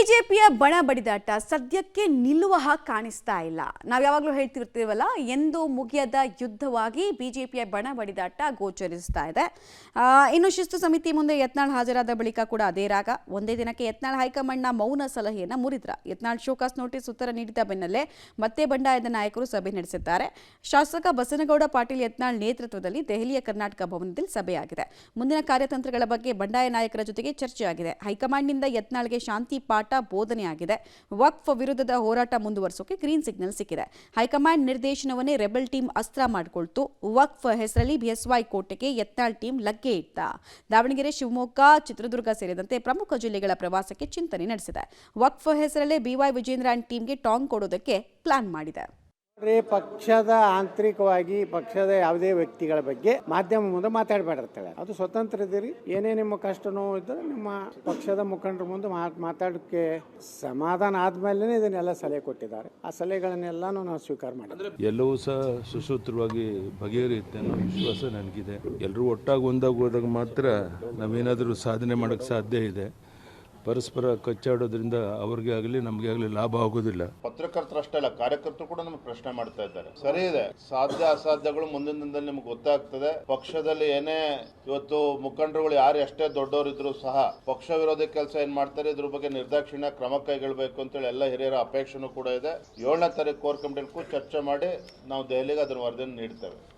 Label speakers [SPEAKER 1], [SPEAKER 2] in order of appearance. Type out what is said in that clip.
[SPEAKER 1] ಬಿಜೆಪಿಯ ಬಣ ಬಡಿದಾಟ ಸದ್ಯಕ್ಕೆ ನಿಲ್ಲುವ ಹಾಗೆ ಕಾಣಿಸ್ತಾ ಇಲ್ಲ. ನಾವು ಯಾವಾಗಲೂ ಹೇಳ್ತಿರ್ತೀವಲ್ಲ, ಎಂದು ಮುಗಿಯದ ಯುದ್ಧವಾಗಿ ಬಿಜೆಪಿಯ ಬಣ ಬಡಿದಾಟ ಗೋಚರಿಸ್ತಾ ಇದೆ. ಇನ್ನು ಶಿಸ್ತು ಸಮಿತಿ ಮುಂದೆ ಯತ್ನಾಳ್ ಹಾಜರಾದ ಬಳಿಕ ಕೂಡ ಅದೇ ರಾಗ. ಒಂದೇ ದಿನಕ್ಕೆ ಯತ್ನಾಳ್ ಹೈಕಮಾಂಡ್ನ ಮೌನ ಸಲಹೆಯನ್ನು ಮುರಿದ್ರ. ಯತ್ನಾಳ್ ಶೋಕಾಸ್ ನೋಟಿಸ್ ಉತ್ತರ ನೀಡಿದ ಬೆನ್ನಲ್ಲೇ ಮತ್ತೆ ಬಂಡಾಯದ ನಾಯಕರು ಸಭೆ ನಡೆಸಿದ್ದಾರೆ. ಶಾಸಕ ಬಸನಗೌಡ ಪಾಟೀಲ್ ಯತ್ನಾಳ್ ನೇತೃತ್ವದಲ್ಲಿ ದೆಹಲಿಯ ಕರ್ನಾಟಕ ಭವನದಲ್ಲಿ ಸಭೆಯಾಗಿದೆ. ಮುಂದಿನ ಕಾರ್ಯತಂತ್ರಗಳ ಬಗ್ಗೆ ಬಂಡಾಯ ನಾಯಕರ ಜೊತೆಗೆ ಚರ್ಚೆಯಾಗಿದೆ. ಹೈಕಮಾಂಡ್ನಿಂದ ಯತ್ನಾಳ್ಗೆ ಶಾಂತಿ ಪಾಠ ಬೋಧನೆಯಾಗಿದೆ. ವಕ್ಫ್ ವಿರುದ್ಧದ ಹೋರಾಟ ಮುಂದುವರಿಸೋಕೆ ಗ್ರೀನ್ ಸಿಗ್ನಲ್ ಸಿಕ್ಕಿದೆ. ಹೈಕಮಾಂಡ್ ನಿರ್ದೇಶನವನ್ನೇ ರೆಬೆಲ್ ಟೀಮ್ ಅಸ್ತ್ರ ಮಾಡಿಕೊಳ್ತು. ವಕ್ಫ್ ಹೆಸರಲ್ಲಿ ಬಿಎಸ್ವೈ ಕೋಟೆಗೆ ಯತ್ನಾಳ್ ಟೀಮ್ ಲಗ್ಗೆ ಇಟ್ಟ. ದಾವಣಗೆರೆ, ಶಿವಮೊಗ್ಗ, ಚಿತ್ರದುರ್ಗ ಸೇರಿದಂತೆ ಪ್ರಮುಖ ಜಿಲ್ಲೆಗಳ ಪ್ರವಾಸಕ್ಕೆ ಚಿಂತನೆ ನಡೆಸಿದೆ. ವಕ್ಫ್ ಹೆಸರಲ್ಲೇ ಬಿವೈ ವಿಜೇಂದ್ರ ಅಂಡ್ ಟೀಮ್ಗೆ ಟಾಂಗ್ ಕೊಡೋದಕ್ಕೆ ಪ್ಲಾನ್ ಮಾಡಿದೆ.
[SPEAKER 2] ಪಕ್ಷದ ಆಂತರಿಕವಾಗಿ ಪಕ್ಷದ ಯಾವುದೇ ವ್ಯಕ್ತಿಗಳ ಬಗ್ಗೆ ಮಾಧ್ಯಮ ಮುಂದೆ ಮಾತಾಡಬೇಡಿರ್ತಾಳೆ. ಅದು ಸ್ವತಂತ್ರ ಇದೀರಿ. ಏನೇ ನಿಮ್ಮ ಕಷ್ಟ ನೋವು ಇದ್ದರೆ ನಿಮ್ಮ ಪಕ್ಷದ ಮುಖಂಡರ ಮುಂದೆ ಮಾತಾಡೋಕ್ಕೆ ಸಮಾಧಾನ ಆದ್ಮೇಲೆ ಇದನ್ನೆಲ್ಲ ಸಲಹೆ ಕೊಟ್ಟಿದ್ದಾರೆ. ಆ ಸಲಹೆಗಳನ್ನೆಲ್ಲಾನು ನಾವು ಸ್ವೀಕಾರ ಮಾಡಿದ್ವಿ.
[SPEAKER 3] ಎಲ್ಲವೂ ಸಹ ಸುಸೂತ್ರವಾಗಿ ಬಗೆಹರಿಯುತ್ತೆ ಅನ್ನೋ ವಿಶ್ವಾಸ ನನಗಿದೆ. ಎಲ್ಲರೂ ಒಟ್ಟಾಗಿ ಒಂದಾಗಿ ಹೋದಾಗ ಮಾತ್ರ ನಾವೇನಾದರೂ ಸಾಧನೆ ಮಾಡೋಕ್ಕೆ ಸಾಧ್ಯ ಇದೆ. ಪರಸ್ಪರ ಕಚ್ಚಾಡೋದ್ರಿಂದ ಅವ್ರಿಗೆ ಆಗಲಿ ನಮಗೆ ಆಗಲಿ ಲಾಭ ಆಗೋದಿಲ್ಲ.
[SPEAKER 4] ಪತ್ರಕರ್ತರಷ್ಟೇ ಅಲ್ಲ, ಕಾರ್ಯಕರ್ತರು ಕೂಡ ನಮಗೆ ಪ್ರಶ್ನೆ ಮಾಡ್ತಾ ಇದ್ದಾರೆ. ಸರಿ ಇದೆ, ಸಾಧ್ಯ ಅಸಾಧ್ಯಗಳು ಮುಂದಿನ ದಿನದಲ್ಲಿ ನಿಮ್ಗೆ ಗೊತ್ತಾಗ್ತದೆ. ಪಕ್ಷದಲ್ಲಿ ಏನೇ ಇವತ್ತು ಮುಖಂಡರುಗಳು ಯಾರು ಎಷ್ಟೇ ದೊಡ್ಡವರು ಇದ್ರು ಸಹ ಪಕ್ಷ ವಿರೋಧಿ ಕೆಲಸ ಏನ್ ಮಾಡ್ತಾರೆ ಇದ್ರ ಬಗ್ಗೆ ನಿರ್ದಾಕ್ಷಿಣ್ಯ ಕ್ರಮ ಕೈಗೊಳ್ಳಬೇಕು ಅಂತೇಳಿ ಎಲ್ಲ ಹಿರಿಯರ ಅಪೇಕ್ಷೆನೂ ಕೂಡ ಇದೆ. 7ನೇ ತಾರೀಕು ಕೋರ್ ಕಮಿಟಿಗೂ ಚರ್ಚೆ ಮಾಡಿ ನಾವು ದೆಹಲಿಗೆ ಅದರ ವರದಿಯನ್ನು ನೀಡ್ತೇವೆ.